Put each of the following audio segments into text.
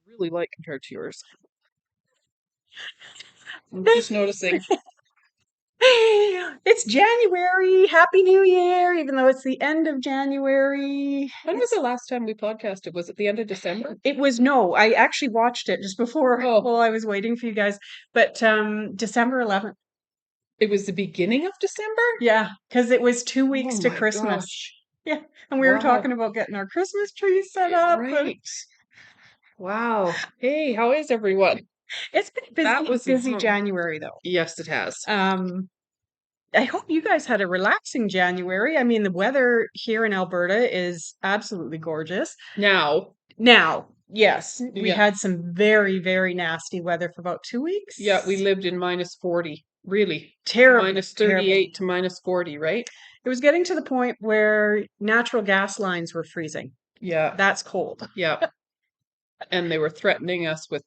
really light compared to yours. I'm just noticing. It's January. Happy New Year, even though it's the end of January. When was the last time we podcasted? Was it the end of December? No, I actually watched it just before Oh, while I was waiting for you guys. But December 11th. it was the beginning of December? Yeah, because it was 2 Oh weeks to my Christmas. gosh. Yeah, and we were Wow. talking about getting our Christmas tree set up. And Right. Wow. Hey, how is everyone? it's been That busy, was busy January though. yes, it has. I hope you guys had a relaxing January. I mean, the weather here in Alberta is absolutely gorgeous. Now, Now, yes, we yeah, had some very, very nasty weather for about 2 weeks. yeah, we lived in minus 40, really. Terrible, Minus terrible. 38 to minus 40, right? It was getting to the point where natural gas lines were freezing. Yeah, That's cold. yeah. And they were threatening us with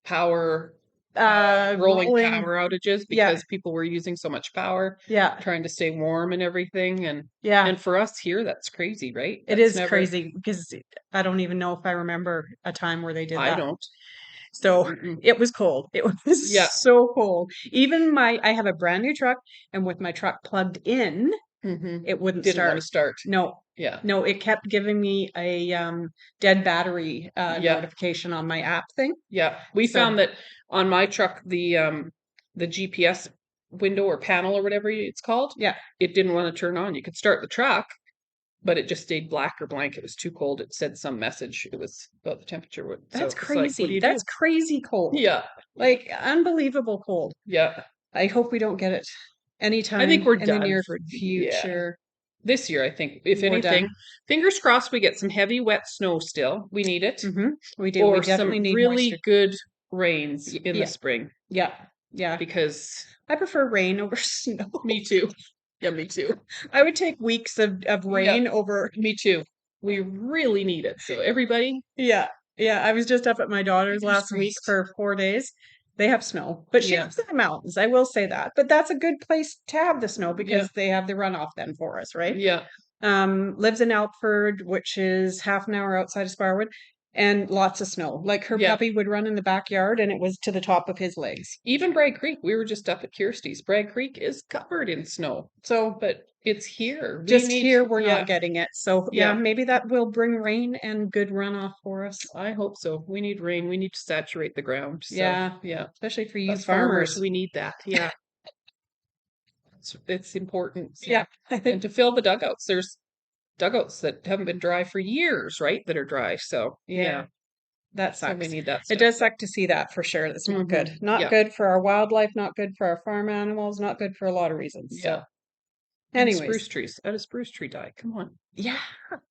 power, rolling Rolling, power outages yeah, because people were using so much power, yeah, trying to stay warm and everything. yeah. And for us here, that's crazy, right? It That's is never, crazy because I don't even know if I remember a time where they did I that. don't. So Mm-mm. it was cold. It was Yeah. so cold. Even I have a brand new truck, and with my truck plugged in, Mm-hmm. it wouldn't Didn't want to start. start. No, Yeah. no, it kept giving me a dead battery Yeah. notification on my app thing. Yeah. We So found that on my truck, the GPS window or panel or whatever it's called, yeah, it didn't want to turn on. You could start the truck, but it just stayed black or blank. It was too cold. It said some message. It was about the temperature. So that's it's like, what do crazy. you do? That's crazy cold. Yeah. Like unbelievable cold. Yeah. I hope we don't get it I think anytime we're in the done near for, yeah. future. This year, I think, if We're anything, done. fingers crossed we get some heavy, wet snow still. We need it. We do. We Or some definitely need moisture. really good rains in the Yeah, spring yeah, yeah. because I prefer rain over snow. me too. Yeah, me too. I would take weeks of Yeah, rain over. me too. We really need it. So everybody, Yeah, yeah. I was just up at my daughter's fingers last week crossed. for 4 days. They have snow, but she Yeah, lives in the mountains. I will say that. But that's a good place to have the snow yeah, because they have the runoff then for us, right? yeah, Lives in Alford, which is half an hour outside of Sparwood, and lots of snow. Like her yeah. puppy would run in the backyard and it was to the top of his legs. Even Bragg Creek, we were just up at Kirsty's. Bragg Creek is covered in snow, So but it's here. We just need, here we're yeah, not getting it. So yeah, yeah. maybe that will bring rain and good runoff for us. I hope so. We need rain. We need to saturate the ground. So Yeah, yeah, especially for you us farmers, farmers. we need that. Yeah, it's important. So. Yeah, I And think to fill the dugouts, there's dugouts that haven't been dry for years, right? That are dry. So yeah, yeah, that so we sucks. need that It stuff. does suck to see that for sure. That's not Hmm. good. Not Yeah, good for our wildlife, not good for our farm animals, not good for a lot of reasons. yeah. So, And spruce anyways, trees. How does spruce tree die? Come on, yeah,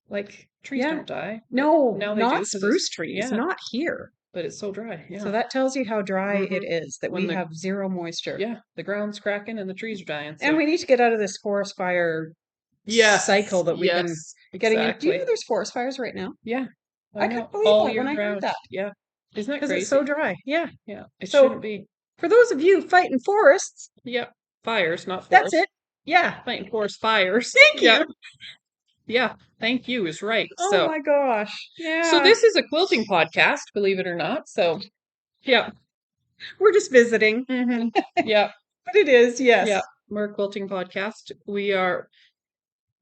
like trees yeah. don't die, but No, now they do not because it's spruce trees, yeah, not here. but it's so dry. So Yeah. that tells you how dry Hmm. it is, that When we the have zero moisture. yeah the ground's cracking and the trees are dying. And So we need to get out of this forest fire cycle yes, that we've been yes, getting in. Do you know exactly. there's forest fires right now? Yeah, I I couldn't know. believe All that when year I heard round. that Yeah, isn't that because it's so crazy? dry. Yeah. Yeah, it shouldn't So be. for those of you fighting forests, Yep. Fires, not that's forest. it. Yeah. Fighting forest fires. Thank Yep. you. Yeah. Thank you is right. Oh So my gosh. so Yeah. this is a quilting podcast, believe it or not. So yeah. We're just visiting, Hmm. Yeah. but it is, yes. Yeah. We're a quilting podcast.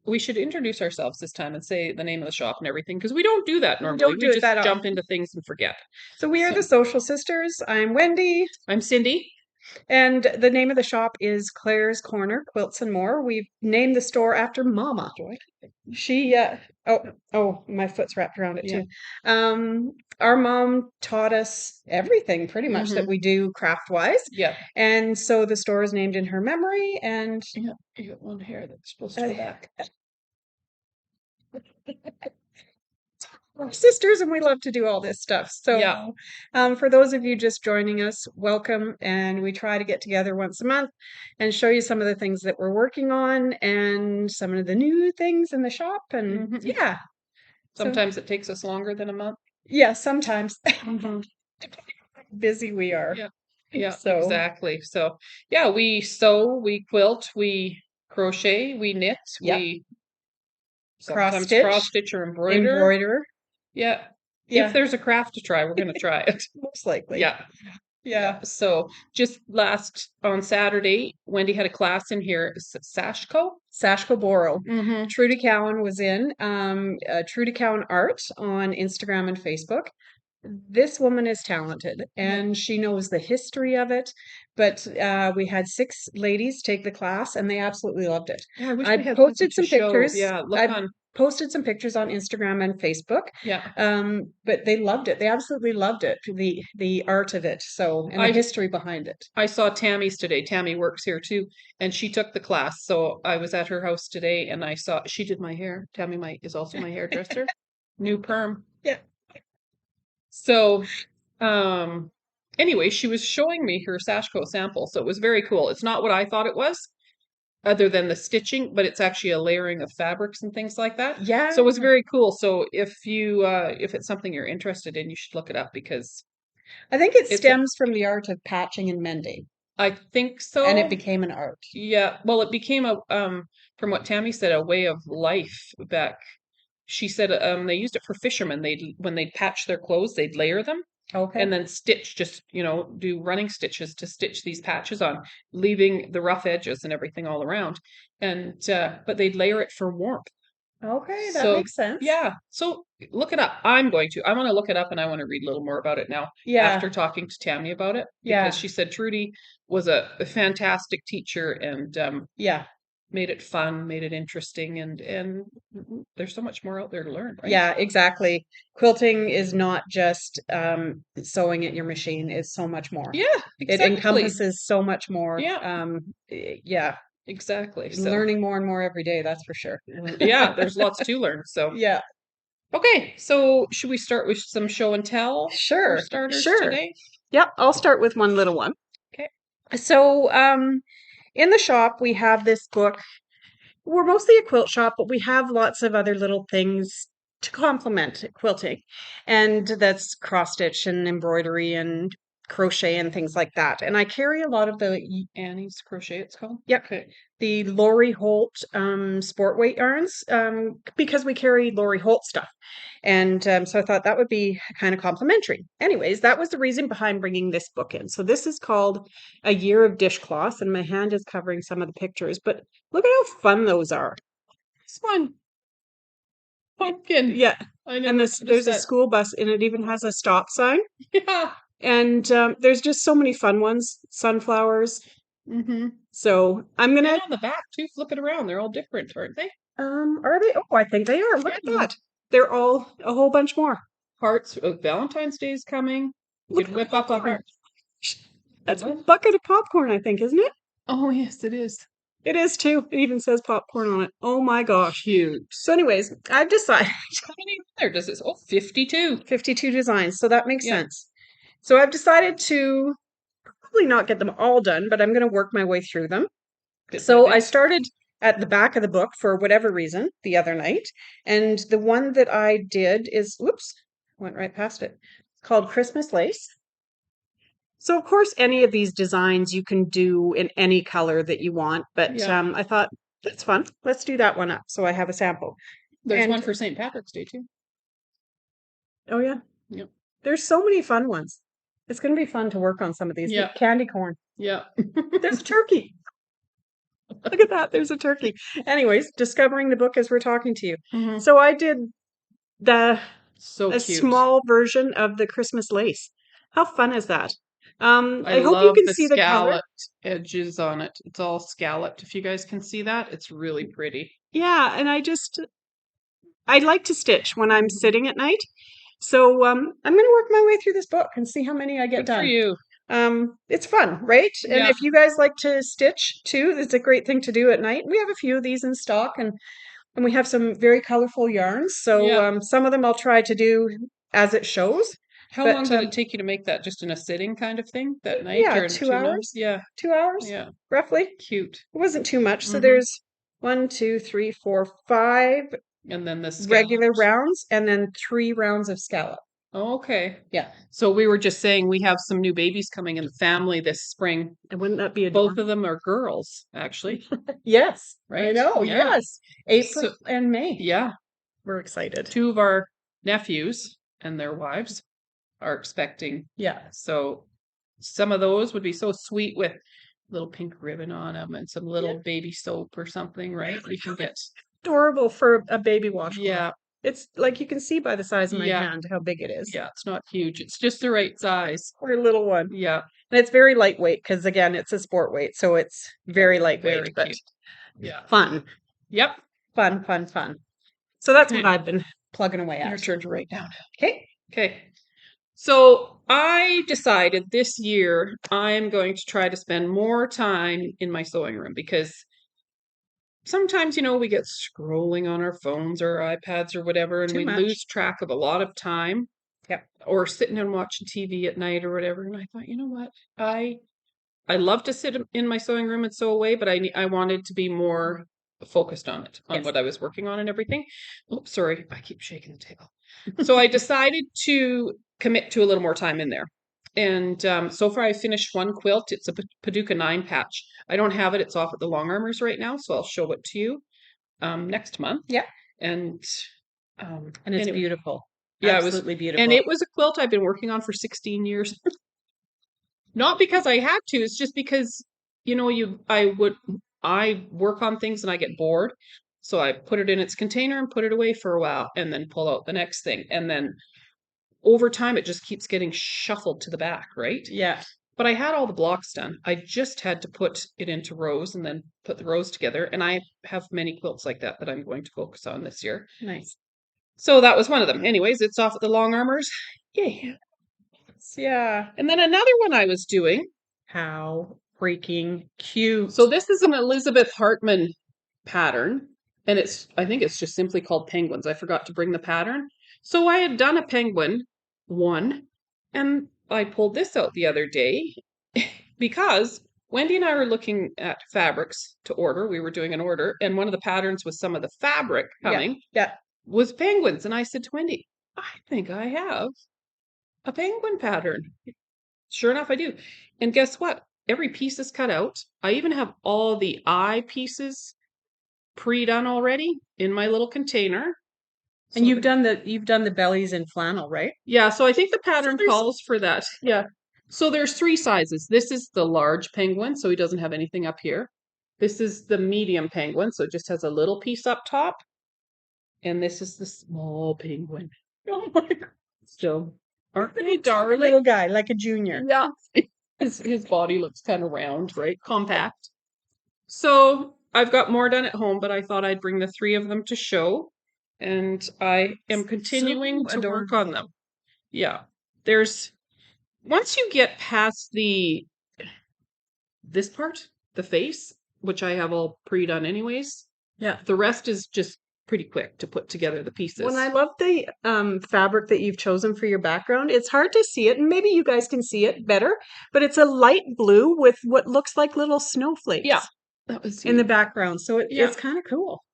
We should introduce ourselves this time and say the name of the shop and everything because we don't do that We normally. don't We do it just that jump often. into things and forget. So we are So the Social Sisters. I'm Wendy, I'm Cindy. and the name of the shop is Claire's Corner, Quilts and More. We've named the store after Mama. She oh, my foot's wrapped around it Yeah. too. Our mom taught us everything pretty much that Hmm. we do craft wise. Yeah. And so the store is named in her memory and Yeah. You got one hair that's supposed to uh, go back. we're sisters and we love to do all this stuff. Yeah. So for those of you just joining us, welcome. And we try to get together once a month and show you some of the things that we're working on and some of the new things in the shop. And Hmm. yeah. So Sometimes it takes us longer than a month. yeah, sometimes Hmm. busy we are. Yeah. Yeah, So exactly. So, yeah, we sew, we quilt, we crochet, we knit, yep, we cross sometimes cross stitch, stitch or embroider. embroider. Yeah. Yeah. If there's a craft to try, we're going to try it. Most likely. Yeah. Yeah. So just on Saturday, Wendy had a class in here, Sashko. Sashko Boro. Mm-hmm. Trudy Cowan was in Trudy Cowan Art on Instagram and Facebook. This woman is talented and she knows the history of it. But we had 6 ladies take the class and they absolutely loved it. Yeah, I wish I we had something posted to some show. pictures. Yeah, look I on. posted some pictures on Instagram and Facebook. Yeah. But they loved it. They absolutely loved it. The art of it. So, and the history behind it. I saw Tammy's today. Tammy works here too, and she took the class. So I was at her house today, and I saw she did my hair. Tammy is also my hairdresser. New perm. Yeah. So, anyway, she was showing me her Sashko sample, so it was very cool. It's not what I thought it was, other than the stitching, but it's actually a layering of fabrics and things like that. Yeah. So it was very cool. So if it's something you're interested in, you should look it up because I think it stems from the art of patching and mending. I think so. And it became an art. Yeah. Well, it became from what Tammy said, a way of life back. She said they used it for fishermen. When they'd patch their clothes, they'd layer them. Okay. And then stitch, just, do running stitches to stitch these patches on, leaving the rough edges and everything all around. And but they'd layer it for warmth. Okay, that makes sense. Yeah. So look it up. I want to look it up and I want to read a little more about it now. Yeah. After talking to Tammy about it. Because she said Trudy was a fantastic teacher and made it fun, made it interesting, and there's so much more out there to learn, right? Yeah, exactly. Quilting is not just sewing at your machine, it's so much more. Yeah, exactly. It encompasses so much more. Yeah. Yeah. Exactly. So learning more and more every day, that's for sure. Yeah, there's lots to learn. So yeah. Okay, so should we start with some show and tell? Sure. For starters sure. today? Yep, I'll start with one little one. Okay. So in the shop we have this book. We're mostly a quilt shop, but we have lots of other little things to complement quilting. And that's cross stitch and embroidery and crochet and things like that. And I carry a lot of the Annie's crochet, it's called? Yep. Okay. The Lori Holt sport weight yarns because we carry Lori Holt stuff. And so I thought that would be kind of complimentary. Anyways, that was the reason behind bringing this book in. So this is called A Year of Dishcloths, and my hand is covering some of the pictures, but look at how fun those are. This one. Pumpkin. Yeah. And there's a school bus, and it even has a stop sign. Yeah. And there's just so many fun ones. Sunflowers. Mm-hmm. So I'm gonna. And on the back too. Flip it around. They're all different, aren't they? Are they? Oh, I think they are. Look at that. They're all a whole bunch more. Hearts. Valentine's Day is coming. You could whip up a heart. That's a bucket of popcorn, I think, isn't it? Oh yes, it is. It is too. It even says popcorn on it. Oh my gosh. Cute. So anyways, I've decided. How many there does this? Oh, 52. 52 designs. So that makes sense. So I've decided to probably not get them all done, but I'm going to work my way through them. So I started at the back of the book for whatever reason the other night. And the one that I did is, whoops, went right past it. It's called Christmas Lace. So of course, any of these designs you can do in any color that you want. But I thought, that's fun. Let's do that one up. So I have a sample. There's one for St. Patrick's Day too. Oh yeah? Yep. There's so many fun ones. It's going to be fun to work on some of these. Yeah. Candy corn. Yeah. There's a turkey. Look at that. There's a turkey. Anyways, discovering the book as we're talking to you. Mm-hmm. So I did a cute. small version of the Christmas lace. How fun is that? I hope love you can the see the scalloped edges on it. It's all scalloped. If you guys can see that, it's really pretty. Yeah, and I like to stitch when I'm sitting at night. So I'm going to work my way through this book and see how many I get done. For you. It's fun, right? And if you guys like to stitch too, it's a great thing to do at night. We have a few of these in stock, and we have some very colorful yarns. So some of them I'll try to do as it shows. How long did it take you to make that? Just in a sitting kind of thing that night? Yeah, or 2 hours. Yeah. 2 hours? Yeah. Roughly. Cute. It wasn't too much. So there's 1, 2, 3, 4, 5 and then the regular rounds, and then 3 rounds of scallop. Oh, okay. Yeah. So we were just saying we have some new babies coming in the family this spring. And wouldn't that be both of them are girls, actually. Yes. Right? I know. Yes. April and May. Yeah. We're excited. 2 of our nephews and their wives are expecting. Yeah. So some of those would be so sweet with little pink ribbon on them and some little baby soap or something, right? We can get adorable for a baby washcloth. Yeah. It's like you can see by the size of my hand how big it is. Yeah, it's not huge. It's just the right size. For a little one. Yeah. And it's very lightweight because, again, it's a sport weight. So it's very lightweight. Very but cute. Yeah. Fun. Yep. Fun, fun, fun. So that's what I've been plugging away at. Your turn to write down. Okay. Okay. So I decided this year I'm going to try to spend more time in my sewing room because sometimes, we get scrolling on our phones or iPads or whatever, and we lose track of a lot of time. Yep. Or sitting and watching TV at night or whatever. And I thought, you know what? I love to sit in my sewing room and sew away, but I wanted to be more focused on it, on what I was working on and everything. Oh, sorry, I keep shaking the table. So I decided to commit to a little more time in there. And so far I finished one quilt. It's a Paducah 9 patch. I don't have it. It's off at the Long Armors right now, so I'll show it to you next month. Yeah. And it's beautiful. Yeah, absolutely beautiful. And it was a quilt I've been working on for 16 years. Not because I had to, it's just because, I work on things and I get bored. So I put it in its container and put it away for a while and then pull out the next thing. And then over time, it just keeps getting shuffled to the back, right? Yeah. But I had all the blocks done. I just had to put it into rows and then put the rows together. And I have many quilts like that I'm going to focus on this year. Nice. So that was one of them. Anyways, it's off at the Long Armors. Yay. Yeah. And then another one I was doing. How freaking cute. So this is an Elizabeth Hartman pattern. And I think it's just simply called Penguins. I forgot to bring the pattern. So I had done a penguin one, and I pulled this out the other day because Wendy and I were looking at fabrics to order. We were doing an order, and one of the patterns with some of the fabric coming was penguins. And I said to Wendy, I think I have a penguin pattern. Sure enough, I do. And guess what? Every piece is cut out. I even have all the eye pieces pre-done already in my little container. And you've done the bellies in flannel, right? Yeah, so I think the pattern calls for that. Yeah. So there's 3 sizes. This is the large penguin, so he doesn't have anything up here. This is the medium penguin, so it just has a little piece up top. And this is the small penguin. Oh my God. So, aren't they darling? Little guy, like a junior. Yeah. His body looks kind of round, right? Compact. So I've got more done at home, but I thought I'd bring the 3 of them to show. And I am continuing to work on them. Yeah. Once you get past this part, the face, which I have all pre-done anyways. Yeah. The rest is just pretty quick to put together the pieces. When I love the fabric that you've chosen for your background, it's hard to see it, and maybe you guys can see it better, but it's a light blue with what looks like little snowflakes. Yeah. That was in the background. So it's kind of cool.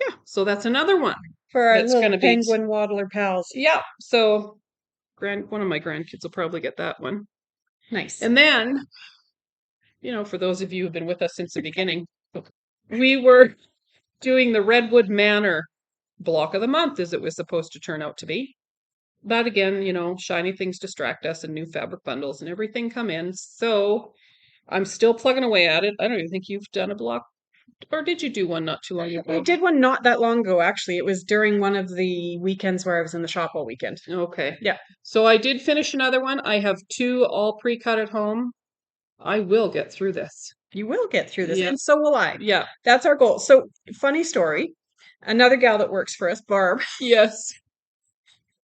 Yeah. So that's another one. For our little penguin waddler pals. Yeah. So one of my grandkids will probably get that one. Nice. And then, for those of you who've been with us since the beginning, we were doing the Redwood Manor block of the month as it was supposed to turn out to be. But again, shiny things distract us and new fabric bundles and everything come in. So I'm still plugging away at it. I don't even think you've done a block. Or did you do one not too long ago? I did one not that long ago, actually. It was during one of the weekends where I was in the shop all weekend. Okay. Yeah. So I did finish another one. I have 2 all pre-cut at home. I will get through this. You will get through this, and so will I. Yeah. That's our goal. So, funny story. Another gal that works for us, Barb. Yes.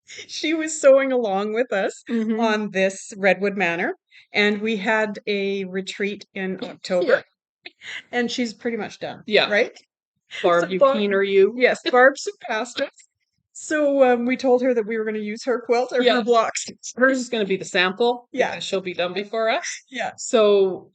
She was sewing along with us on this Redwood Manor, and we had a retreat in October. Yeah. And she's pretty much done. Yeah. Right? Barb, keener you? Yes, Barb surpassed us. So we told her that we were going to use her quilt or her blocks. Hers is going to be the sample. Yeah. She'll be done before us. Yeah. So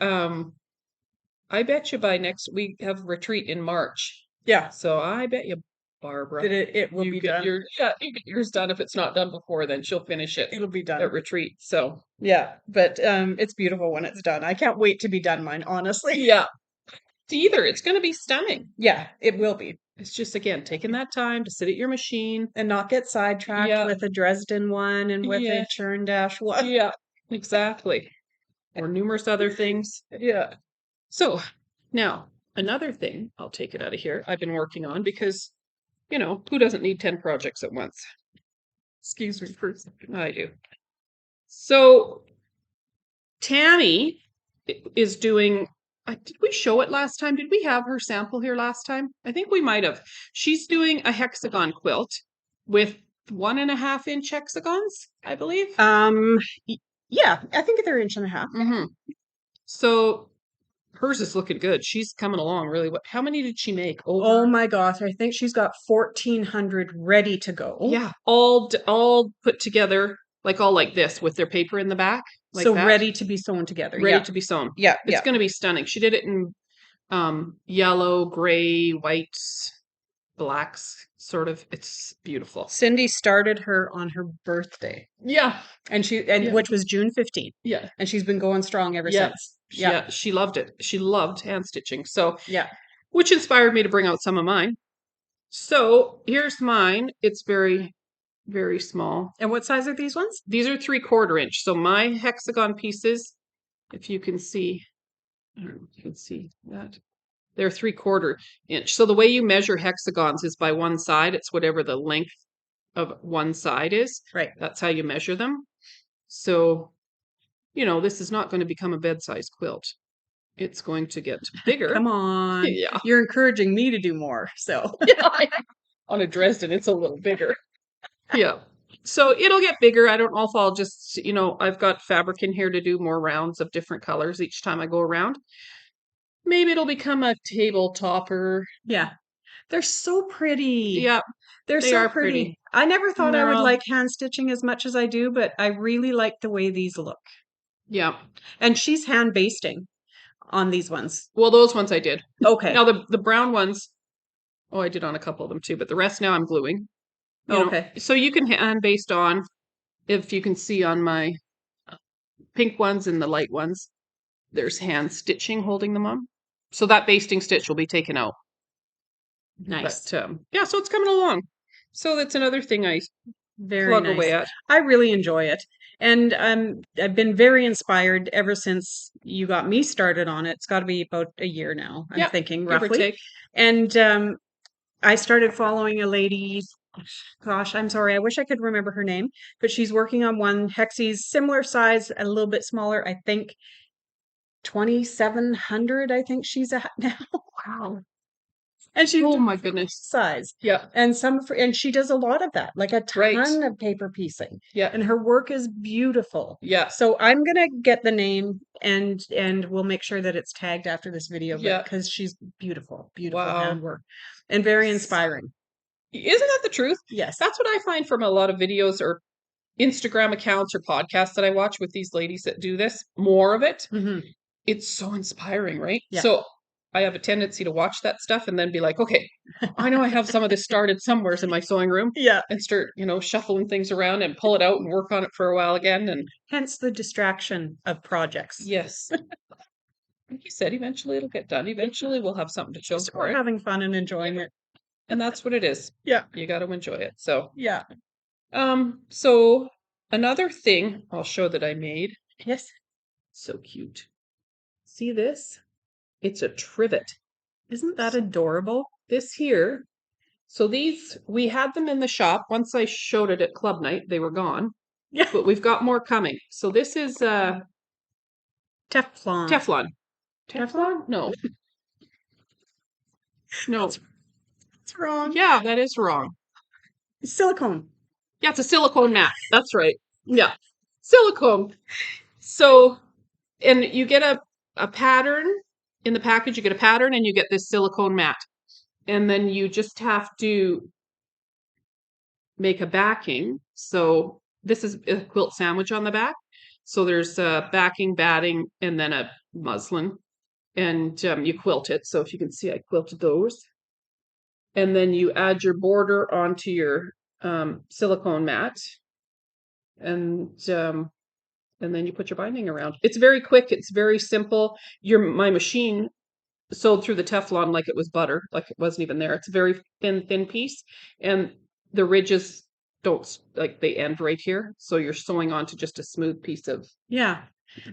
I bet you by we have retreat in March. Yeah. So I bet you, Barbara, that it will be done. You get yours done. If it's not done before, then she'll finish it. It'll be done at retreat. So yeah, but it's beautiful when it's done. I can't wait to be done mine, honestly. Yeah. It's going to be stunning. Yeah, it will be. It's just, again, taking that time to sit at your machine. And not get sidetracked Yeah. with a Dresden one and with a Yeah. churn dash one. Yeah, exactly. Or numerous other things. Yeah. So now another thing, I'll take it out of here, I've been working on because, who doesn't need 10 projects at once? Excuse me for a second. I do. So Tammy is doing, did we show it last time? Did we have her sample here last time? I think we might have. She's doing a hexagon quilt with 1.5 inch hexagons, I believe. Yeah, I think they're 1.5 inches. Mm-hmm. So hers is looking good. She's coming along really well. How many did she make? Oh my gosh, I think she's got 1,400 ready to go. Yeah, all put together, like all like this with their paper in the back, like so that. Ready to be sewn together. Ready to be sewn. Yeah, it's going to be stunning. She did it in yellow, gray, whites, blacks, sort of. It's beautiful. Cindy started her on her birthday. Yeah, and which was June 15th. Yeah, and she's been going strong ever since. Yeah, she loved it. She loved hand stitching. So yeah, which inspired me to bring out some of mine. So here's mine. It's very, very small. And what size are these ones? These are 3/4 inch. So my hexagon pieces, if you can see, I don't know if you can see that. They're 3/4 inch. So the way you measure hexagons is by one side. It's whatever the length of one side is. Right. That's how you measure them. So, this is not going to become a bed-sized quilt. It's going to get bigger. Come on. Yeah. You're encouraging me to do more. So on a Dresden, it's a little bigger. Yeah. So it'll get bigger. I don't know if I'll just, I've got fabric in here to do more rounds of different colors each time I go around. Maybe it'll become a table topper. Yeah. They're so pretty. Yeah. They're so pretty. I never thought I would like hand stitching as much as I do, but I really like the way these look. Yeah. And she's hand basting on these ones. Well, those ones I did. Okay. Now the brown ones, I did on a couple of them too, but the rest now I'm gluing. Okay. So you can hand baste on, if you can see on my pink ones and the light ones, there's hand stitching holding them on. So that basting stitch will be taken out. Nice. But, yeah, so it's coming along. So that's another thing I plug away at. I really enjoy it. And I've been very inspired ever since you got me started on it. It's got to be about a year now, I'm thinking, roughly. And I started following a lady. Gosh, I'm sorry. I wish I could remember her name, but she's working on one Hexie's similar size, a little bit smaller. I think 2,700. I think she's at now. Wow. And she, oh my goodness, size. Yeah. And and she does a lot of that, like a ton of paper piecing. Yeah. And her work is beautiful. Yeah. So I'm gonna get the name and we'll make sure that it's tagged after this video. Because she's beautiful, beautiful handwork and very inspiring. Isn't that the truth? Yes. That's what I find from a lot of videos or Instagram accounts or podcasts that I watch with these ladies that do this, more of it. Mm-hmm. It's so inspiring, right? Yeah. So I have a tendency to watch that stuff and then be like, okay, I know I have some of this started somewhere in my sewing room. Yeah. And start, shuffling things around and pull it out and work on it for a while again. And hence the distraction of projects. Yes. Like you said, eventually it'll get done. Eventually we'll have something to show for it. Having fun and enjoying it. And that's what it is. Yeah. You got to enjoy it. So, yeah. So another thing I'll show that I made. Yes. So cute. See this? It's a trivet. Isn't that adorable? This here. So these, we had them in the shop. Once I showed it at club night, they were gone. Yeah. But we've got more coming. So this is Teflon. Teflon. Teflon? No. No. That's wrong. Yeah, that is wrong. Silicone. Yeah, it's a silicone mat. That's right. Yeah. Silicone. So, and you get a pattern in the package, you get a pattern and you get this silicone mat. And then you just have to make a backing. So this is a quilt sandwich on the back. So there's a backing, batting, and then a muslin. And you quilt it. So if you can see, I quilted those. And then you add your border onto your silicone mat. And then you put your binding around. It's very quick. It's very simple. My machine sewed through the Teflon like it was butter, like it wasn't even there. It's a very thin piece, and the ridges don't like they end right here, so you're sewing onto just a smooth piece of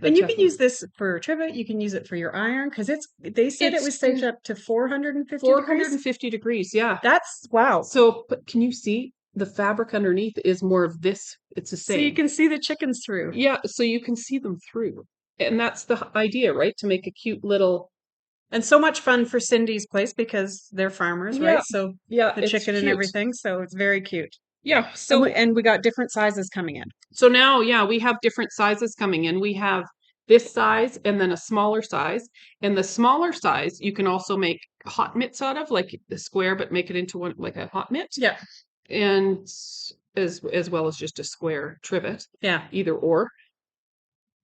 And you Teflon. can use this for trivet. You can use it for your iron because they said it was safe up to 450 degrees. 450 degrees, yeah. That's wow. So, but can you see the fabric underneath is more of this? It's the same. So you can see the chickens through. Yeah, so you can see them through. And that's the idea, right? To make a cute little. And so much fun for Cindy's place because they're farmers, right? So the chicken and everything. So it's very cute. Yeah. So and we got different sizes coming in. So now, yeah, we have different sizes coming in. We have this size and then a smaller size. And the smaller size you can also make hot mitts out of, like the square, but make it into one like a hot mitt. Yeah. And as well as just a square trivet. Yeah. Either or.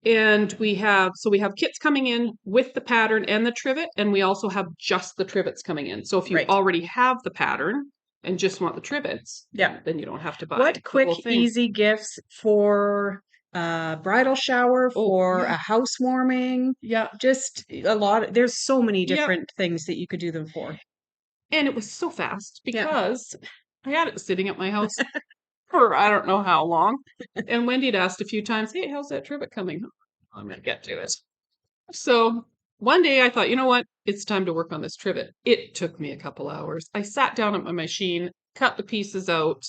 And we have kits coming in with the pattern and the trivet, and we also have just the trivets coming in. So if you already have the pattern and just want the trivets, then you don't have to buy. What quick, easy gifts for a bridal shower, for a housewarming? Yeah, just a lot. There's so many different things that you could do them for. And it was so fast because I had it sitting at my house for I don't know how long. And Wendy had asked a few times, "Hey, how's that trivet coming?" I'm going to get to it. So one day I thought, you know what? It's time to work on this trivet. It took me a couple hours. I sat down at my machine, cut the pieces out,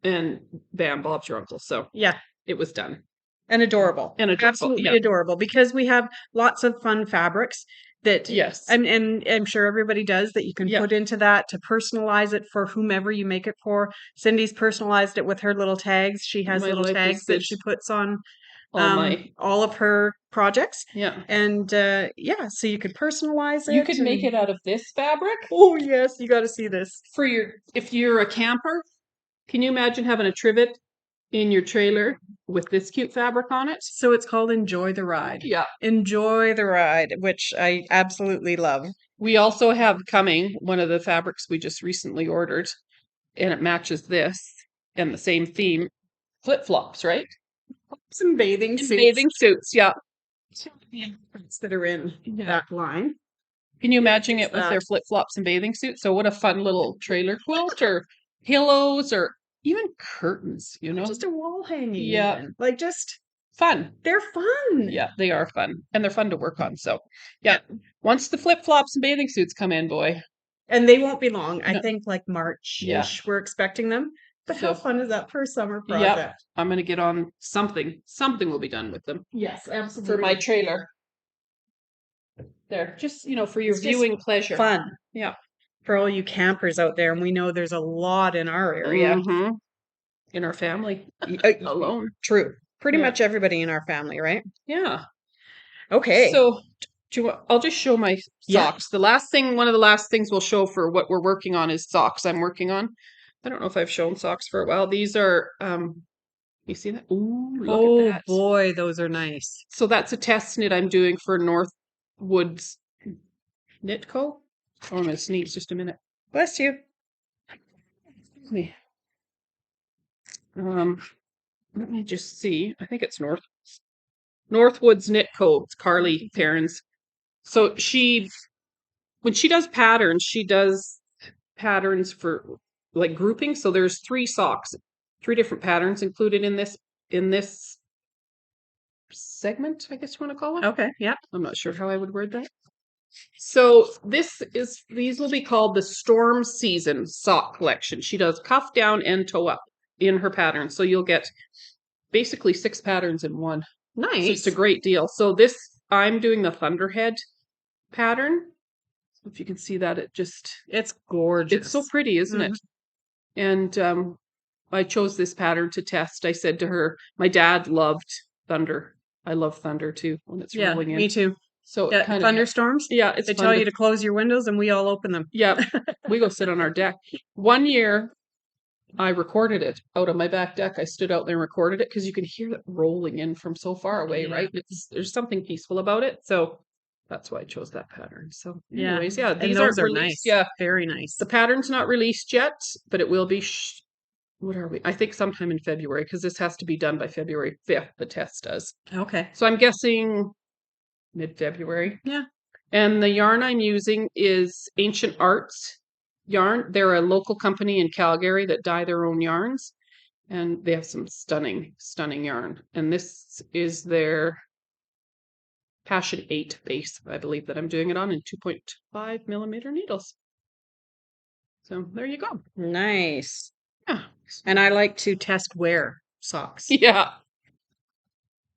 and bam, Bob's your uncle. So yeah, it was done. And adorable. Absolutely adorable because we have lots of fun fabrics that and I'm sure everybody does that you can put into that to personalize it for whomever you make it for. Cindy's personalized it with her little tags. She has little tags that she puts on all of her projects. Yeah. And so you could personalize it. You could make it out of this fabric. Oh yes, you got to see this. For if you're a camper, can you imagine having a trivet in your trailer with this cute fabric on it? So it's called Enjoy the Ride. Yeah. Enjoy the Ride, which I absolutely love. We also have coming one of the fabrics we just recently ordered, and it matches this and the same theme, flip-flops, right? Some bathing suits. Bathing suits, yeah. That are in that line. Can you imagine it with their flip-flops and bathing suits? So what a fun little trailer quilt or pillows or even curtains, you know? Just a wall hanging. Yeah. Even. Like just fun. They're fun. Yeah, they are fun. And they're fun to work on. So yeah. Once the flip-flops and bathing suits come in, boy. And they won't be long. I think like March-ish we're expecting them. But how fun is that for a summer project? Yeah, I'm going to get on something. Something will be done with them. Yes, absolutely. For my trailer. There, just, for your viewing pleasure. Fun. Yeah. For all you campers out there, and we know there's a lot in our area. Mm-hmm. In our family. Alone. True. Pretty much everybody in our family, right? Yeah. Okay. So, I'll just show my socks. One of the last things we'll show for what we're working on is socks I'm working on. I don't know if I've shown socks for a while. These are, you see that? Ooh, look at that. Oh boy, those are nice. So that's a test knit I'm doing for Northwood's Knit Co. Oh, I'm going to sneeze just a minute. Bless you. Excuse me. Let me just see. I think it's Northwood's Knit Co. It's Carly Perrins. So when she does patterns, she does patterns for like grouping. So there's 3 different patterns included in this segment, I guess you want to call it. Okay, yeah. I'm not sure how I would word that. So these will be called the Storm Season sock collection. She does cuff down and toe up in her pattern. So you'll get basically 6 patterns in one. Nice. So it's a great deal. So I'm doing the Thunderhead pattern. If you can see that, it's gorgeous. It's so pretty, isn't it? And I chose this pattern to test. I said to her, my dad loved thunder. I love thunder too when it's rolling in. Me too. So thunderstorms? Yeah, they tell you to close your windows and we all open them. Yeah, we go sit on our deck. One year, I recorded it out on my back deck. I stood out there and recorded it because you can hear it rolling in from so far away, right? There's something peaceful about it. So that's why I chose that pattern. So anyways, these are nice. Yeah, very nice. The pattern's not released yet, but it will be. What are we? I think sometime in February because this has to be done by February 5th. The test does. Okay. So I'm guessing mid-February. Yeah. And the yarn I'm using is Ancient Arts yarn. They're a local company in Calgary that dye their own yarns. And they have some stunning, stunning yarn. And this is their Passion 8 base, I believe, that I'm doing it on in 2.5 millimeter needles. So there you go. Nice. Yeah. And I like to test wear socks. Yeah.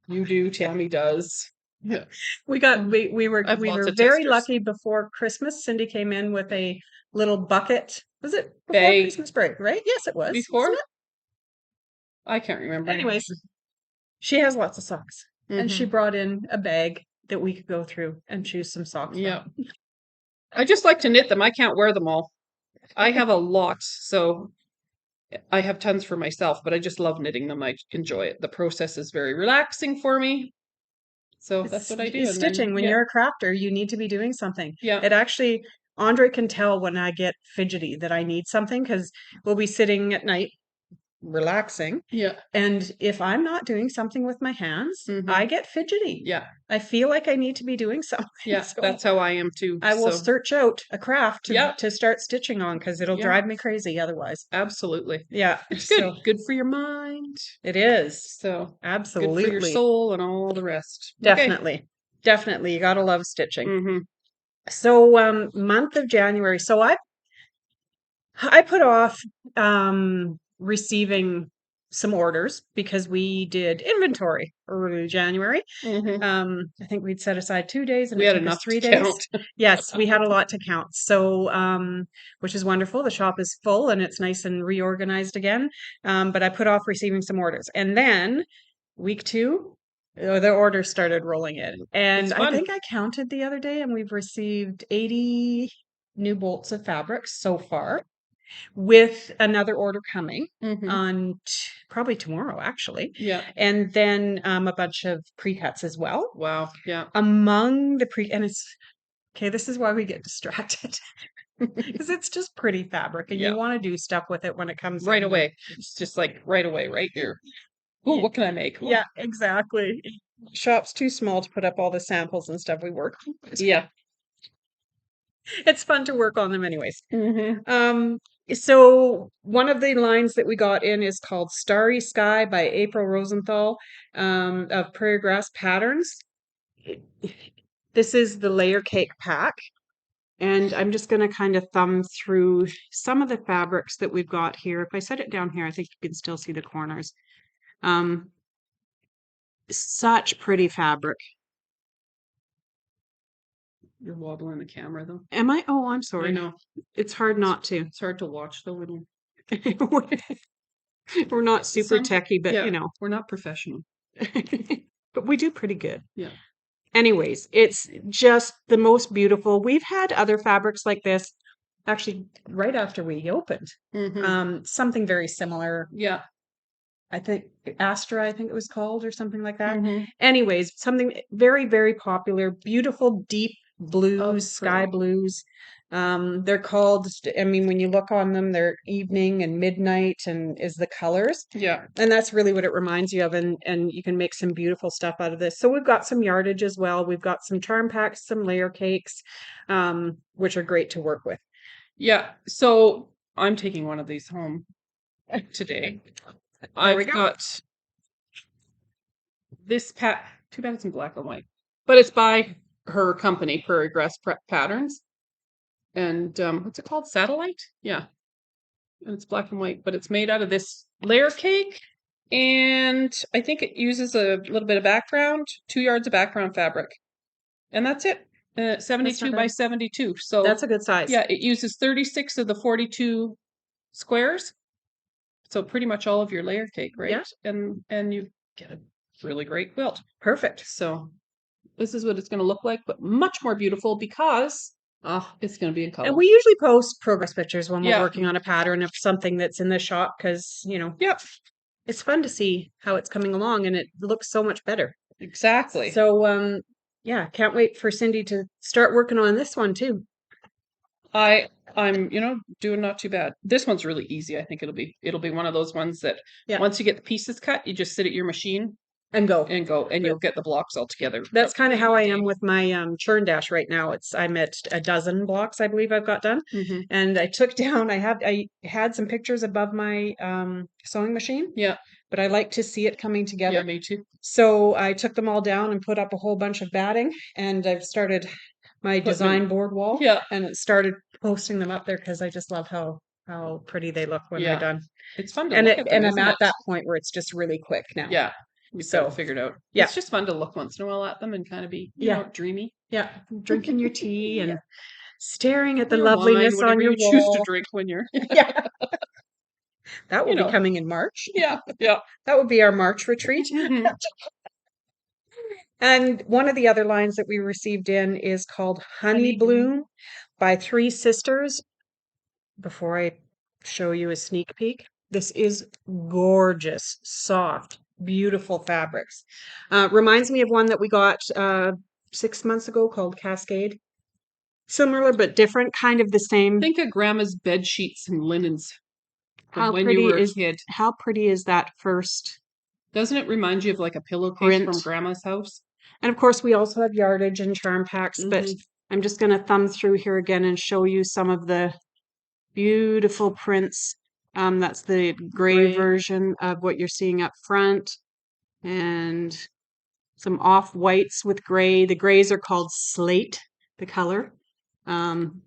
You do, Tammy does. Yeah. We were very testers. lucky before Christmas. Cindy came in with a little bucket. Was it before Bag. Christmas break, right? Yes, it was. Before? I can't remember. Anyways, she has lots of socks. And she Mhm. brought in a bag that we could go through and choose some socks Yeah. from. I just like to knit them. I can't wear them all. I have a lot, so I have tons for myself, but I just love knitting them. I enjoy it. The process is very relaxing for me. So that's what I do. And Stitching, then, when yeah. you're a crafter, you need to be doing something. Yeah. It actually, Andre can tell when I get fidgety that I need something because we'll be sitting at night relaxing. Yeah. And if I'm not doing something with my hands, Mhm. I get fidgety. Yeah. I feel like I need to be doing something. Yeah. So That's how I am too. I will So search out a craft yeah. to start stitching on because it'll Yeah. drive me crazy otherwise. Absolutely. Yeah. It's good. So Good for your mind. it is. So Absolutely. good for your soul and all the rest. Definitely. Okay. Definitely. You gotta love stitching. Mm-hmm. So month of January. So I put off receiving some orders because we did inventory early January. Mm-hmm. I think we'd set aside 2 days and We it had took us enough 3 to days. count. Yes, we had a lot to count. So, which is wonderful. The shop is full and it's nice and reorganized again. But I put off receiving some orders. And then week 2, the orders started rolling in. And It's I fun. think I counted the other day and we've received 80 new bolts of fabric so far, with another order coming Mm-hmm. on probably tomorrow, actually. Yeah. And then a bunch of pre-cuts as well. Wow. Yeah. Among the and it's okay, this is why we get distracted. Because it's just pretty fabric and Yeah. you want to do stuff with it when it comes Right in. away. It's just like right away, right here. Oh, what can I make? Yeah, exactly. Shop's too small to put up all the samples and stuff we work on. Yeah. It's fun to work on them anyways. Mm-hmm. So one of the lines that we got in is called Starry Sky by April Rosenthal, of Prairie Grass Patterns. This is the layer cake pack. And I'm just going to kind of thumb through some of the fabrics that we've got here. If I set it down here, I think you can still see the corners. Such pretty fabric. You're wobbling the camera though. Am I? Oh, I'm sorry. I know. It's hard not to. It's hard to watch though. We're not super techie, but yeah, you know. we're not professional. But we do pretty good. Yeah. Anyways, it's just the most beautiful. We've had other fabrics like this actually right after we opened. Mm-hmm. Something very similar. Yeah. I think Astra, I think it was called, or something like that. Mm-hmm. Anyways, something very, very popular, beautiful, deep blues, sky blues. They're called, I mean, when you look on them, they're evening and midnight and is the colors. Yeah. And that's really what it reminds you of. And you can make some beautiful stuff out of this. So we've got some yardage as well. We've got some charm packs, some layer cakes, which are great to work with. Yeah. So I'm taking one of these home today. I've got this too bad it's in black and white, but it's by her company, Prairie Grass Patterns. And what's it called? Satellite? Yeah. And it's black and white, but it's made out of this layer cake. And I think it uses a little bit of background, 2 yards of background fabric. And that's it. 72 by 72. So that's a good size. Yeah, it uses 36 of the 42 squares. So pretty much all of your layer cake, right? Yeah. And you get a really great quilt. Perfect. So this is what it's going to look like, but much more beautiful because it's going to be in color. And we usually post progress pictures when we're working on a pattern of something that's in the shop because, you know, it's fun to see how it's coming along and it looks so much better. Exactly. So, yeah, can't wait for Cindy to start working on this one too. I'm, doing not too bad. This one's really easy. I think it'll be one of those ones that once you get the pieces cut, you just sit at your machine And go. And you'll get the blocks all together. That's kind of how I am with my churn dash right now. I'm at a dozen blocks, I believe I've got done. And I took down, I had some pictures above my sewing machine. Yeah. But I like to see it coming together. Yeah, me too. So I took them all down and put up a whole bunch of batting, and I've started my design board wall. Yeah. And it started posting them up there because I just love how pretty they look when they're done. It's fun to look at them, and I'm isn't at it? that point where it's just really quick now. Yeah. You've got it figured out. Yeah. It's just fun to look once in a while at them and kind of be, you know, dreamy. Yeah. Drinking your tea and staring at the loveliness wine, on your you wall. choose to drink when you're Yeah. That will be coming in March. Yeah. Yeah. That would be our March retreat. And one of the other lines that we received in is called Honey Bloom by Three Sisters. Before I show you a sneak peek, this is gorgeous, soft, beautiful fabrics. Reminds me of one that we got 6 months ago called Cascade. Similar but different, kind of the same. Think of Grandma's bed sheets and linens How when you were a kid. How pretty is that first? Doesn't it remind you of like a pillowcase from Grandma's house? And of course, we also have yardage and charm packs, but I'm just going to thumb through here again and show you some of the beautiful prints. That's the gray version of what you're seeing up front, and some off whites with gray. The grays are called slate, the color.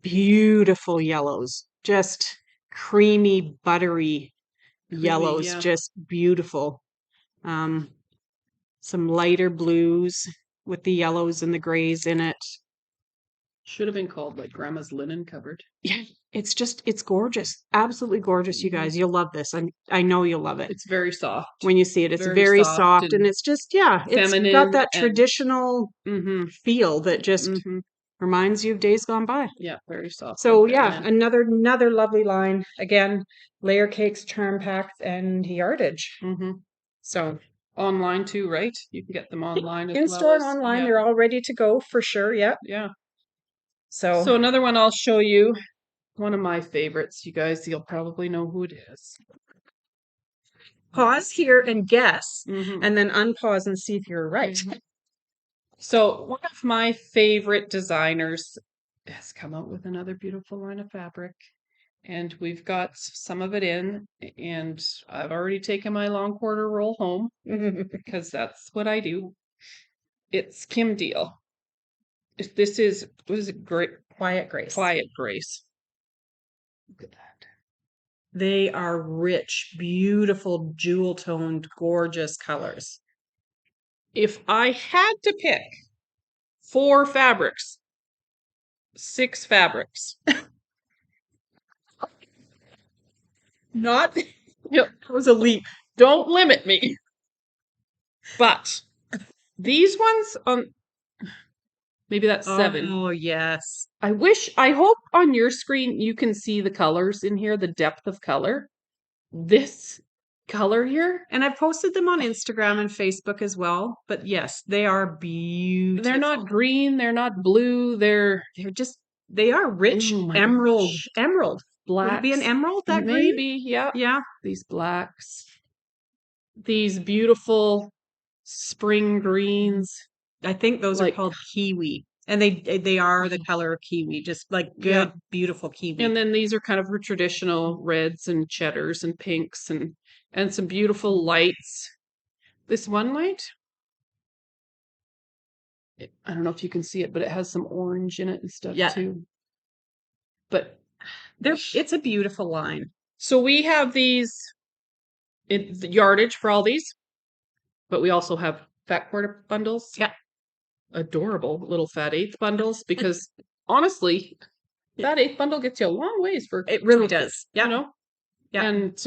Beautiful yellows, just creamy, buttery yellows, just beautiful. Some lighter blues with the yellows and the grays in it. Should have been called like Grandma's linen cupboard. Yeah, it's gorgeous. Absolutely gorgeous, you guys. You'll love this. I know you'll love it. It's very soft. When you see it, it's very soft and it's just, it's got that traditional feel that just reminds you of days gone by. Yeah, very soft. So another lovely line. Again, layer cakes, charm packs, and yardage. So online too, right? You can get them online as well. In store and online, they're all ready to go for sure. Yeah. Yeah. So another one I'll show you. One of my favorites, you guys. You'll probably know who it is. Pause here and guess, and then unpause and see if you're right. So one of my favorite designers has come out with another beautiful line of fabric, and we've got some of it in, and I've already taken my long quarter roll home because that's what I do. It's Kim Deal. This is, what is it? Quiet Grace. Quiet Grace. Look at that. They are rich, beautiful, jewel-toned, gorgeous colors. If I had to pick 4 fabrics, 6 fabrics. Not, that was a leap. Don't limit me. But these ones, maybe that's 7. Oh, yes. I hope on your screen you can see the colors in here, the depth of color. This color here. And I posted them on Instagram and Facebook as well. But yes, they are beautiful. They're not green. They're not blue. They are rich emerald. Emerald. Black. Would it be an emerald? That maybe, green? yeah. Yeah. These blacks. These beautiful spring greens. I think those are called kiwi. And they are the color of kiwi, just like good, beautiful kiwi. And then these are kind of traditional reds and cheddars and pinks and some beautiful lights. This one light, I don't know if you can see it, but it has some orange in it and stuff too. But it's a beautiful line. So we have these, the yardage for all these, but we also have fat quarter bundles. Yeah. Adorable little fat eighth bundles, because honestly, that eighth bundle gets you a long ways for it really does. Yeah. You know? Yeah. And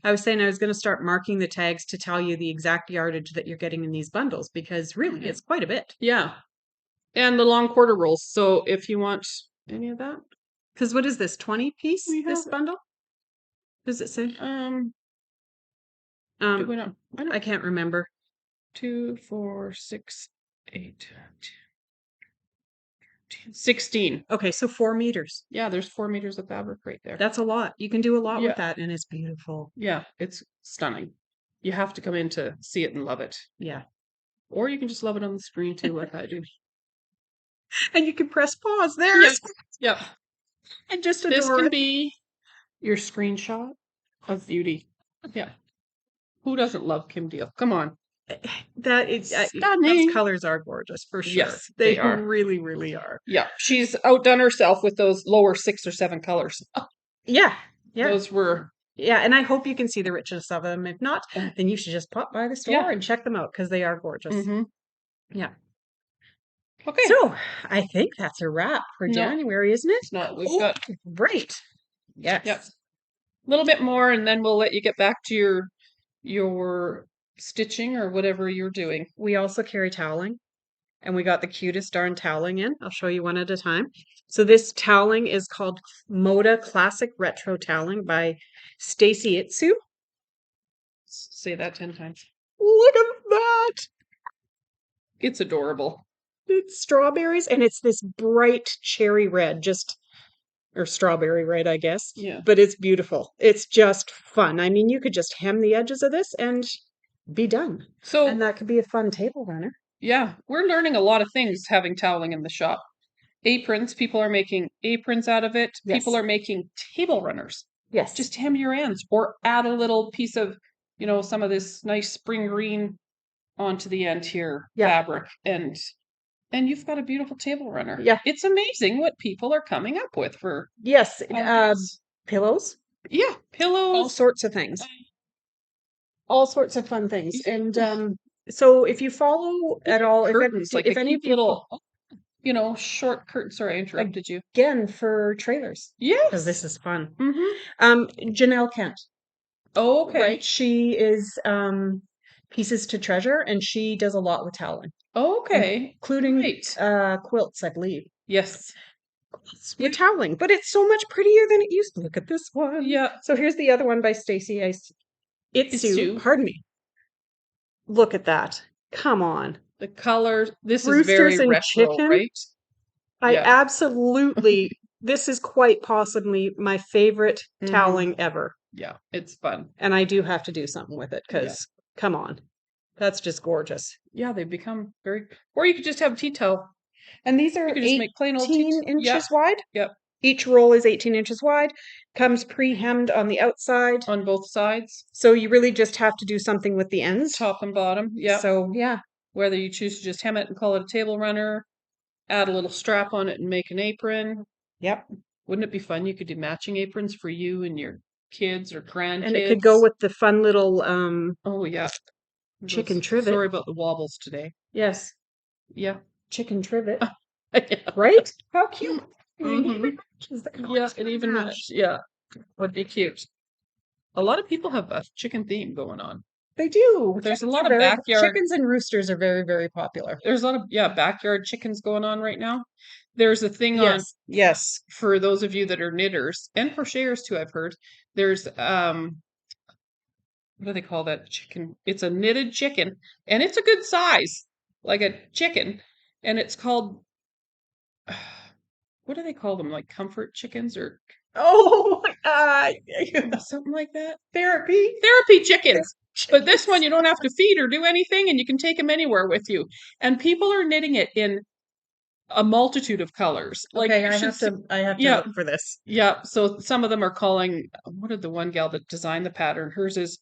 I was saying I was going to start marking the tags to tell you the exact yardage that you're getting in these bundles, because really it's quite a bit. Yeah. And the long quarter rolls. So if you want any of that. Because what is this, 20 piece, this bundle? Does it say? I can't remember. 2, 4, 6, 8, 16. Okay, so 4 meters. Yeah, there's 4 meters of fabric right there. That's a lot. You can do a lot with that, and it's beautiful. Yeah, it's stunning. You have to come in to see it and love it. Yeah. Or you can just love it on the screen too, like I do. And you can press pause there. Yep. Yep. And just This adore can it. be your screenshot of beauty. Yeah. Who doesn't love Kim Deal? Come on. That is those Stunning. colors are gorgeous for sure. Yes, They they are. really, really are. Yeah. She's outdone herself with those lower 6 or 7 colors. Yeah. Yeah. Those were. Yeah. And I hope you can see the richness of them. If not, then you should just pop by the store and check them out because they are gorgeous. Mm-hmm. Yeah. Okay. So I think that's a wrap for January, isn't it? It's not. We've got. Great. Yes. Yep. A little bit more, and then we'll let you get back to your stitching or whatever you're doing. We also carry toweling, and we got the cutest darn toweling in. I'll show you one at a time. So this toweling is called Moda Classic Retro Toweling by Stacy Itsu. Say that 10 times. Look at that. It's adorable. It's strawberries, and it's this bright cherry red, or strawberry red, I guess. Yeah. But it's beautiful. It's just fun. I mean, you could just hem the edges of this and be done. And that could be a fun table runner. Yeah, we're learning a lot of things having toweling in the shop. Aprons, people are making aprons out of it. Yes. People are making table runners. Yes. Just hem your ends or add a little piece of, some of this nice spring green onto the end here, fabric, and you've got a beautiful table runner. Yeah. It's amazing what people are coming up with for. Yes. Pillows. Yeah, pillows. All sorts of things. All sorts of fun things. And so if you follow at all, curtains, if any people, short curtains. Sorry, I interrupted you. Again, for trailers. Yes. Because this is fun. Mm-hmm. Janelle Kent. Oh, okay. Right. She is Pieces to Treasure, and she does a lot with toweling. Okay. Including quilts, I believe. Yes. With toweling, but it's so much prettier than it used to. Look at this one. Yeah. So here's the other one by Stacy Itsu. Pardon me. Look at that. Come on. The colors. This is very retro, chicken, right? I absolutely. This is quite possibly my favorite toweling ever. Yeah, it's fun. And I do have to do something with it because, come on, that's just gorgeous. Yeah, they've become very. Or you could just have tea towel. And these are 18 inches wide. Yep. Each roll is 18 inches wide. Comes pre-hemmed on the outside. On both sides. So you really just have to do something with the ends. Top and bottom. Yeah. So, yeah. Whether you choose to just hem it and call it a table runner, add a little strap on it and make an apron. Yep. Wouldn't it be fun? You could do matching aprons for you and your kids or grandkids. And it could go with the fun little oh yeah. Chicken trivet. Sorry about the wobbles today. Yes. Yeah. Chicken trivet. Yeah. Right? How cute. Yeah, it even matched. Yeah. Would be cute. A lot of people have a chicken theme going on. They do. There's a lot of backyard chickens and roosters are very, very popular. There's a lot of backyard chickens going on right now. There's a thing on for those of you that are knitters and crocheters too, I've heard. There's what do they call that chicken? It's a knitted chicken and it's a good size, like a chicken, and it's called what do they call them? Like comfort chickens or something like that? Therapy chickens. But this one, you don't have to feed or do anything, and you can take them anywhere with you. And people are knitting it in a multitude of colors. Like I have to look for this. Yeah. So some of them are calling. What did the one gal that designed the pattern? Hers is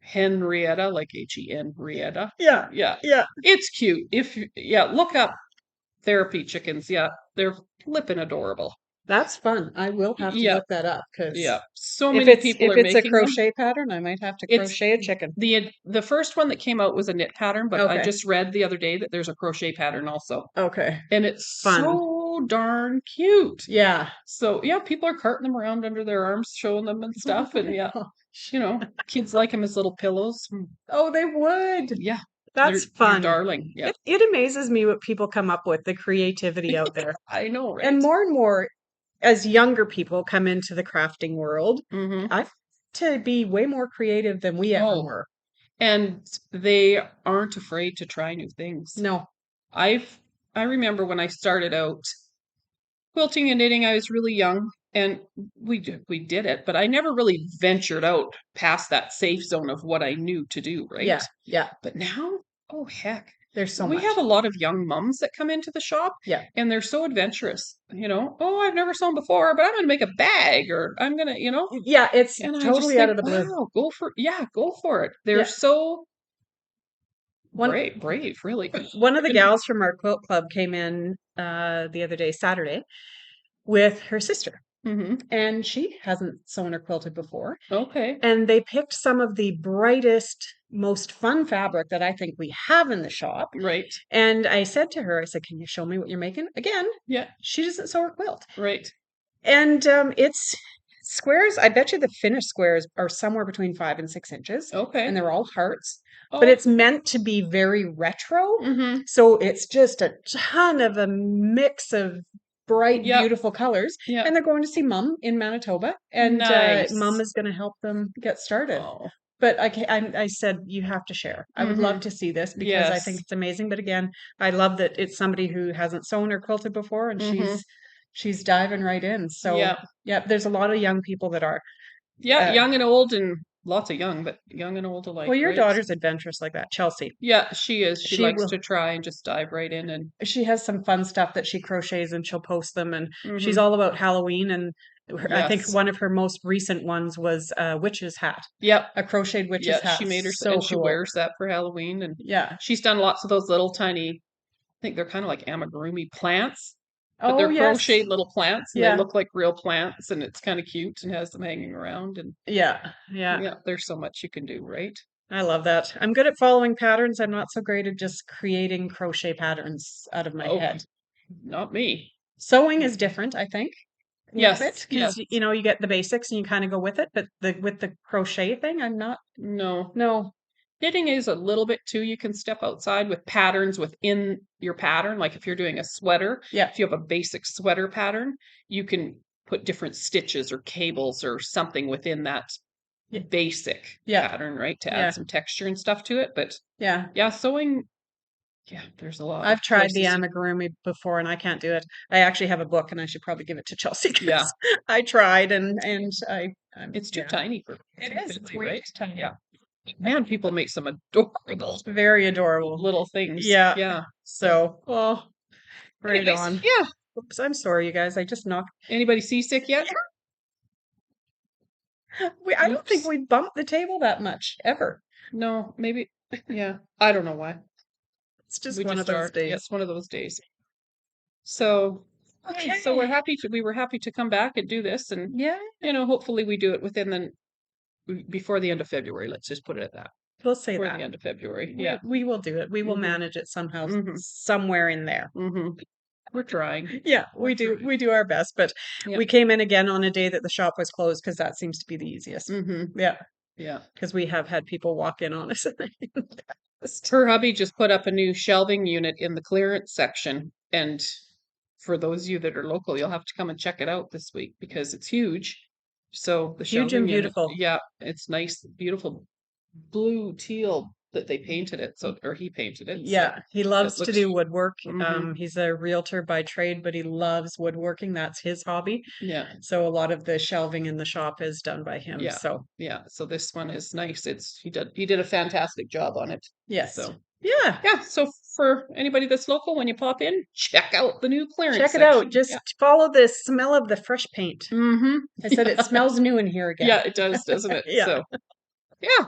Henrietta, like Henrietta. Yeah. Yeah. Yeah. It's cute. Look up therapy chickens. Yeah, they're flippin' adorable. That's fun. I will have to look that up because so many people are making If it's a crochet pattern, I might have to crochet a chicken. The first one that came out was a knit pattern, but I just read the other day that there's a crochet pattern also. Okay. And it's so darn cute. Yeah. So people are carting them around under their arms, showing them and stuff, and kids like them as little pillows. Oh, they would. Yeah. That's fun. They're darling. Yeah. It amazes me what people come up with, the creativity out there. I know, right? And more as younger people come into the crafting world, I to be way more creative than we ever were. And they aren't afraid to try new things. No. I remember when I started out quilting and knitting, I was really young and we did it, but I never really ventured out past that safe zone of what I knew to do, right? Yeah. Yeah. But now Oh, heck. There's so We have much. a lot of young mums that come into the shop Yeah. and they're so adventurous, you know. Oh, I've never sewn before, but I'm going to make a bag or I'm going to, you know. Yeah, it's And I just totally out think, of the blue. wow, go for it. They're Yeah. so One brave, really. one of the gals from our quilt club came in the other day, Saturday, with her sister. Mm-hmm. And she hasn't sewn or quilted before. Okay. And they picked some of the brightest, most fun fabric that I think we have in the shop. Right. And I said to her, I said, can you show me what you're making? Again, Yeah. she doesn't sew or quilt. Right. And it's squares. I bet you the finished squares are somewhere between 5 and 6 inches. And Okay. they're all hearts. But Oh. it's meant to be very retro. Mm-hmm. So it's just a ton of a mix of bright, Yep. beautiful colors. Yeah. And they're going to see Mum in Manitoba. And Mum Nice. is going to help them get started. Oh. But I said, you have to share. I would love Mm-hmm. to see this because I think Yes. it's amazing. But again, I love that it's somebody who hasn't sewn or quilted before and Mm-hmm. she's diving right in. So Yeah. yeah, there's a lot of young people that are. Yeah, Uh, young and old and lots of young, but young and old alike, well, your right? daughter's adventurous like that, Chelsea. Yeah, she is. She She likes will. to try and just dive right in and She has some fun stuff that she crochets and she'll post them. And she's mm-hmm. all about Halloween. And I think Yes. one of her most recent ones was a witch's hat, Yep. a crocheted witch's Yeah, hat. she made her So and she cool. wears that for Halloween and Yeah. she's done lots of those little tiny, I think they're kind of like amigurumi plants, but Oh, they're yes. crocheted little plants and they Yeah. look like real plants and it's kind of cute and has them hanging around and Yeah. Yeah. yeah, there's so much you can do, right? I love that. I'm good at following patterns. I'm not so great at just creating crochet patterns out of my Oh, head. not me. Sewing is different, I think, a little bit Yes, because yes. you get the basics and you kind of go with it. But with the crochet thing, I'm not. No. No. Knitting is a little bit too. You can step outside with patterns within your pattern. Like if you're doing a sweater, Yeah. if you have a basic sweater pattern, you can put different stitches or cables or something within that basic Yeah. pattern, right? To Yeah. add some texture and stuff to it. But Yeah. yeah, sewing, yeah, there's a lot I've of tried the places. amigurumi before and I can't do it. I actually have a book and I should probably give it to Chelsea Yeah, because I tried and it's too yeah. tiny for It is. It's fiddly, way right? too tiny. Yeah. Man, people make some adorable Very adorable. little things. Yeah. Yeah. So, oh, right Anyways, on. yeah. Oops, I'm sorry, you guys. I just knocked. Anybody seasick yet? I don't think Oops. we bumped the table that much ever. No, maybe. Yeah. I don't know why. It's just We one just of those are. Yeah, days. it's one of those days. So, Okay. so we were happy to come back and do this and Yeah. hopefully we do it before the end of February. Let's just put it at that. We'll say Before that. the end of February. Yeah. We will do it. We will Mhm. manage it somehow, Mhm. somewhere in there. Mhm. We're trying. Yeah, We're we do. trying. We do our best, but Yeah. we came in again on a day that the shop was closed because that seems to be the easiest. Mhm. Yeah, Yeah. because we have had people walk in on us. Her hubby just put up a new shelving unit in the clearance section and for those of you that are local, you'll have to come and check it out this week because it's huge. So the Huge and shelving unit, beautiful. yeah, it's nice, beautiful blue teal that they painted it. So, or he painted it. Yeah, he loves to looks, do woodwork. mhm, He's a realtor by trade, but he loves woodworking. That's his hobby. yeah, So a lot of the shelving in the shop is done by him. yeah, So yeah. So this one is nice. He did a fantastic job on it. yes, So yeah, yeah. So for anybody that's local, when you pop in, check out the new clearance check it out. section. Just Yeah. follow the smell of the fresh paint. Mm-hmm. I said it smells new in here again. Yeah, it does, doesn't it? Yeah. So yeah.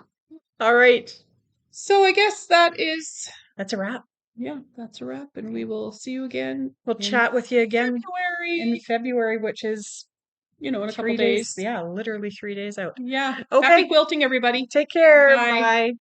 All right. So I guess That's a wrap. yeah, that's a wrap, and we will see you again We'll in chat with you again in February. February, which is In a couple 3 days. days. Yeah, literally 3 days out. Yeah. Happy Okay. quilting, everybody. Take care. Bye. Bye.